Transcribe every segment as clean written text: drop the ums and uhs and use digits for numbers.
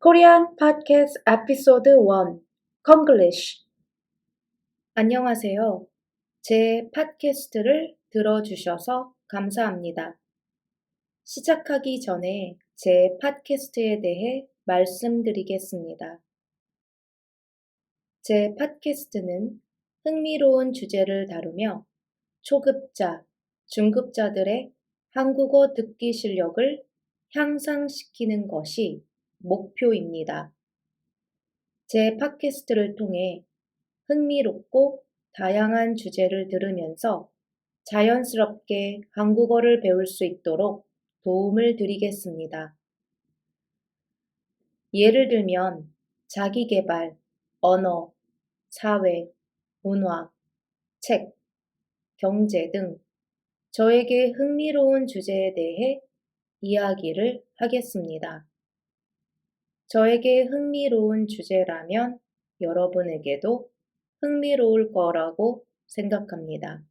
Korean Podcast Episode 1 Konglish. 안녕하세요. 제 팟캐스트를 들어주셔서 감사합니다. 시작하기 전에 제 팟캐스트에 대해 말씀드리겠습니다. 제 팟캐스트는 흥미로운 주제를 다루며 초급자, 중급자들의 한국어 듣기 실력을 향상시키는 것이 목표입니다. 제 팟캐스트를 통해 흥미롭고 다양한 주제를 들으면서 자연스럽게 한국어를 배울 수 있도록 도움을 드리겠습니다. 예를 들면 자기계발, 언어, 사회, 문화, 책, 경제 등 저에게 흥미로운 주제에 대해 이야기를 하겠습니다. 저에게 흥미로운 주제라면 여러분에게도 흥미로울 거라고 생각합니다.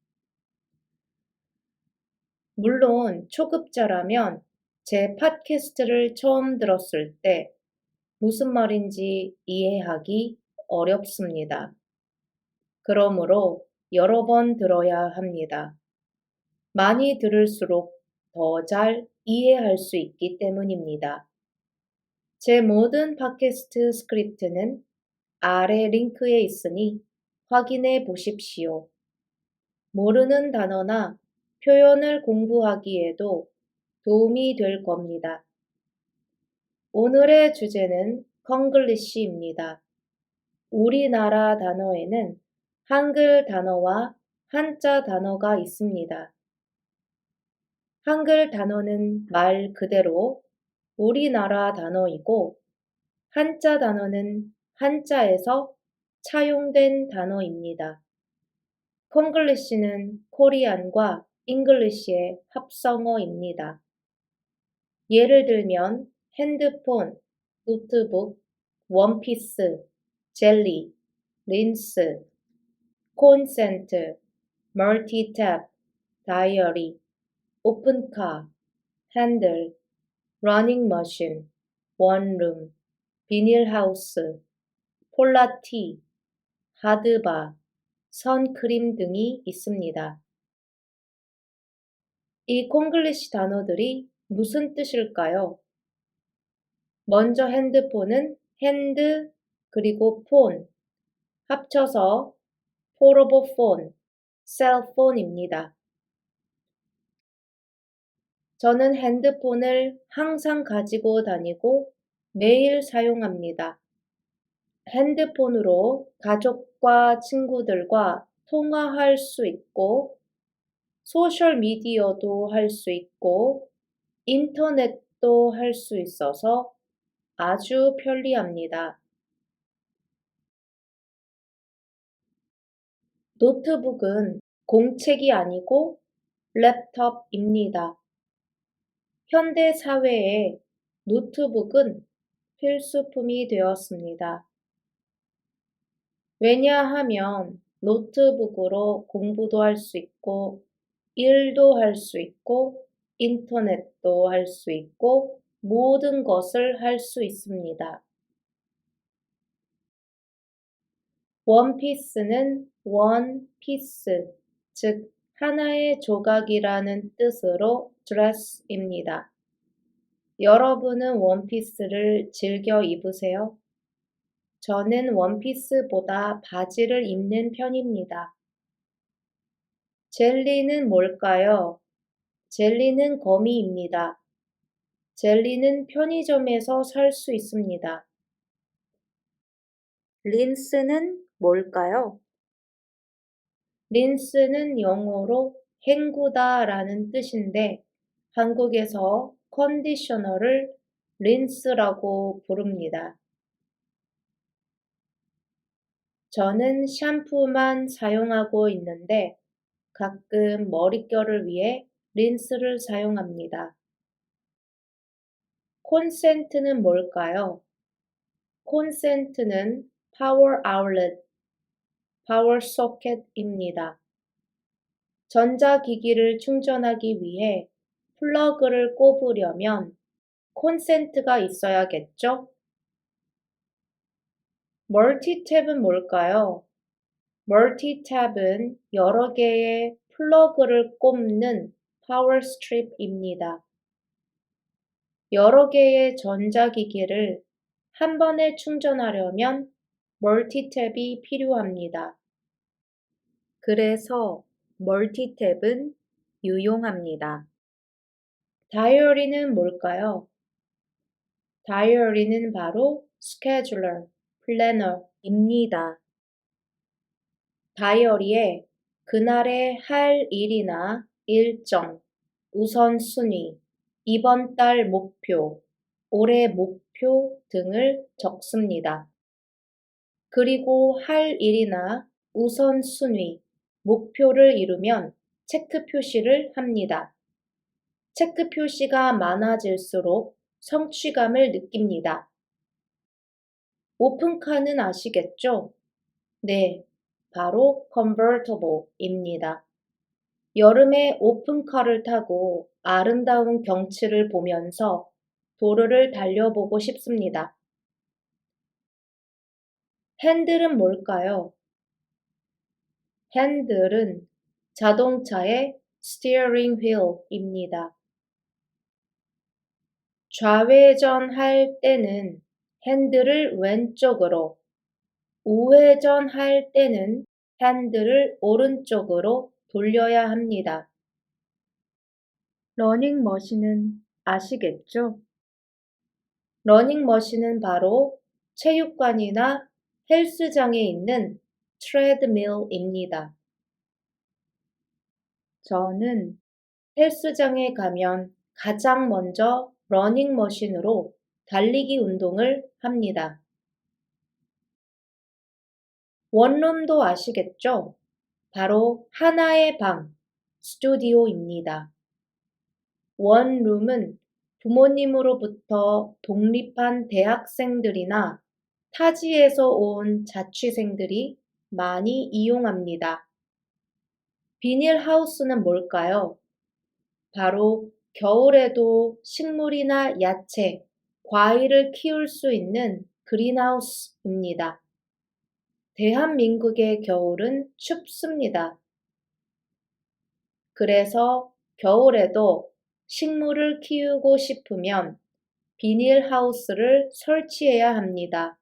물론 초급자라면 제 팟캐스트를 처음 들었을 때 무슨 말인지 이해하기 어렵습니다. 그러므로 여러 번 들어야 합니다. 많이 들을수록 더 잘 이해할 수 있기 때문입니다. 제 모든 팟캐스트 스크립트는 아래 링크에 있으니 확인해 보십시오. 모르는 단어나 표현을 공부하기에도 도움이 될 겁니다. 오늘의 주제는 콩글리시입니다. 우리나라 단어에는 한글 단어와 한자 단어가 있습니다. 한글 단어는 말 그대로 우리나라 단어이고 한자 단어는 한자에서 차용된 단어입니다. 콩글리시는 코리안과 잉글리시의 합성어입니다. 예를 들면 핸드폰, 노트북, 원피스, 젤리, 린스, 콘센트, 멀티탭, 다이어리, 오픈카, 핸들, 러닝머신, 원룸, 비닐하우스, 폴라티, 하드바, 선크림 등이 있습니다. 이 콩글리시 단어들이 무슨 뜻일까요? 먼저 핸드폰은 핸드 그리고 폰 합쳐서 포러블 폰, 셀폰입니다. 저는 핸드폰을 항상 가지고 다니고 매일 사용합니다. 핸드폰으로 가족과 친구들과 통화할 수 있고 소셜미디어도 할 수 있고 인터넷도 할 수 있어서 아주 편리합니다. 노트북은 공책이 아니고 랩톱입니다. 현대 사회에 노트북은 필수품이 되었습니다. 왜냐하면 노트북으로 공부도 할 수 있고 일도 할 수 있고 인터넷도 할 수 있고 모든 것을 할 수 있습니다. 원피스는 원 피스, 즉 하나의 조각이라는 뜻으로 드레스입니다. 여러분은 원피스를 즐겨 입으세요? 저는 원피스보다 바지를 입는 편입니다. 젤리는 뭘까요? 젤리는 거미입니다. 젤리는 편의점에서 살 수 있습니다. 린스는 뭘까요? 린스는 영어로 헹구다라는 뜻인데 한국에서 컨디셔너를 린스라고 부릅니다. 저는 샴푸만 사용하고 있는데 가끔 머릿결을 위해 린스를 사용합니다. 콘센트는 뭘까요? 콘센트는 파워 아울렛, 파워 소켓입니다. 전자기기를 충전하기 위해 플러그를 꼽으려면 콘센트가 있어야겠죠? 멀티탭은 뭘까요? 멀티탭은 여러 개의 플러그를 꼽는 파워 스트립입니다. 여러 개의 전자기기를 한 번에 충전하려면 멀티탭이 필요합니다. 그래서 멀티탭은 유용합니다. 다이어리는 뭘까요? 다이어리는 바로 스케줄러, 플래너입니다. 다이어리에 그날의 할 일이나 일정, 우선순위, 이번 달 목표, 올해 목표 등을 적습니다. 그리고 할 일이나 우선순위, 목표를 이루면 체크 표시를 합니다. 체크 표시가 많아질수록 성취감을 느낍니다. 오픈카는 아시겠죠? 네, 바로 convertible입니다. 여름에 오픈카를 타고 아름다운 경치를 보면서 도로를 달려보고 싶습니다. 핸들은 뭘까요? 핸들은 자동차의 스티어링 휠입니다. 좌회전할 때는 핸들을 왼쪽으로, 우회전할 때는 핸들을 오른쪽으로 돌려야 합니다. 러닝머신은 아시겠죠? 러닝머신은 바로 체육관이나 헬스장에 있는 트레드밀입니다. 저는 헬스장에 가면 가장 먼저 러닝머신으로 달리기 운동을 합니다. 원룸도 아시겠죠? 바로 하나의 방, 스튜디오입니다. 원룸은 부모님으로부터 독립한 대학생들이나 타지에서 온 자취생들이 많이 이용합니다. 비닐하우스는 뭘까요? 바로 겨울에도 식물이나 야채, 과일을 키울 수 있는 그린하우스입니다. 대한민국의 겨울은 춥습니다. 그래서 겨울에도 식물을 키우고 싶으면 비닐하우스를 설치해야 합니다.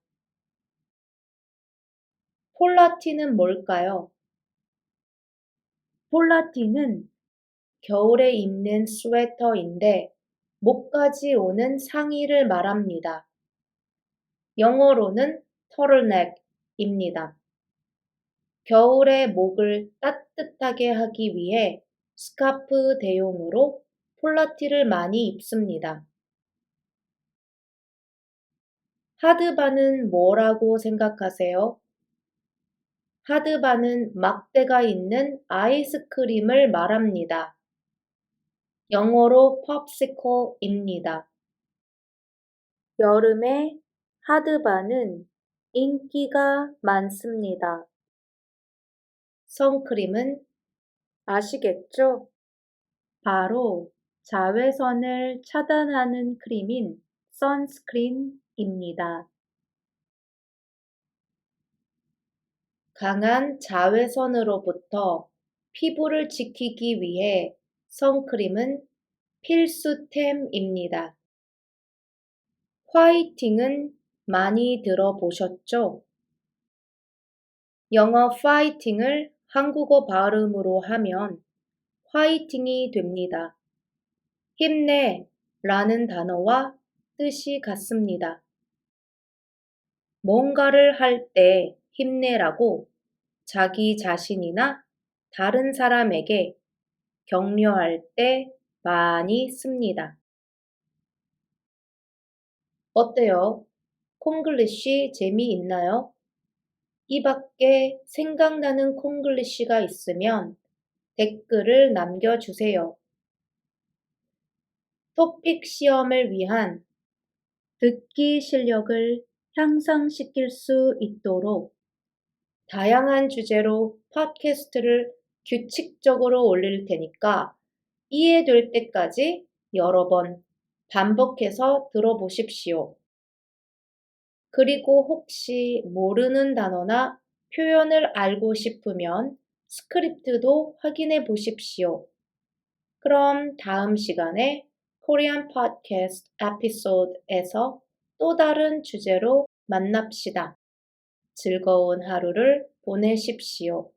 폴라티는 뭘까요? 폴라티는 겨울에 입는 스웨터인데 목까지 오는 상의를 말합니다. 영어로는 터틀넥입니다. 겨울에 목을 따뜻하게 하기 위해 스카프 대용으로 폴라티를 많이 입습니다. 하드바는 뭐라고 생각하세요? 하드바는 막대가 있는 아이스크림을 말합니다. 영어로 popsicle입니다. 여름에 하드바는 인기가 많습니다. 선크림은 아시겠죠? 바로 자외선을 차단하는 크림인 선스크린입니다. 강한 자외선으로부터 피부를 지키기 위해 선크림은 필수템입니다. 화이팅은 많이 들어보셨죠? 영어 파이팅을 한국어 발음으로 하면 화이팅이 됩니다. 힘내 라는 단어와 뜻이 같습니다. 뭔가를 할 때 힘내라고 자기 자신이나 다른 사람에게 격려할 때 많이 씁니다. 어때요? 콩글리시 재미있나요? 이 밖에 생각나는 콩글리시가 있으면 댓글을 남겨주세요. 토픽 시험을 위한 듣기 실력을 향상시킬 수 있도록 다양한 주제로 팟캐스트를 규칙적으로 올릴 테니까 이해될 때까지 여러 번 반복해서 들어보십시오. 그리고 혹시 모르는 단어나 표현을 알고 싶으면 스크립트도 확인해 보십시오. 그럼 다음 시간에 코리안 팟캐스트 에피소드에서 또 다른 주제로 만납시다. 즐거운 하루를 보내십시오.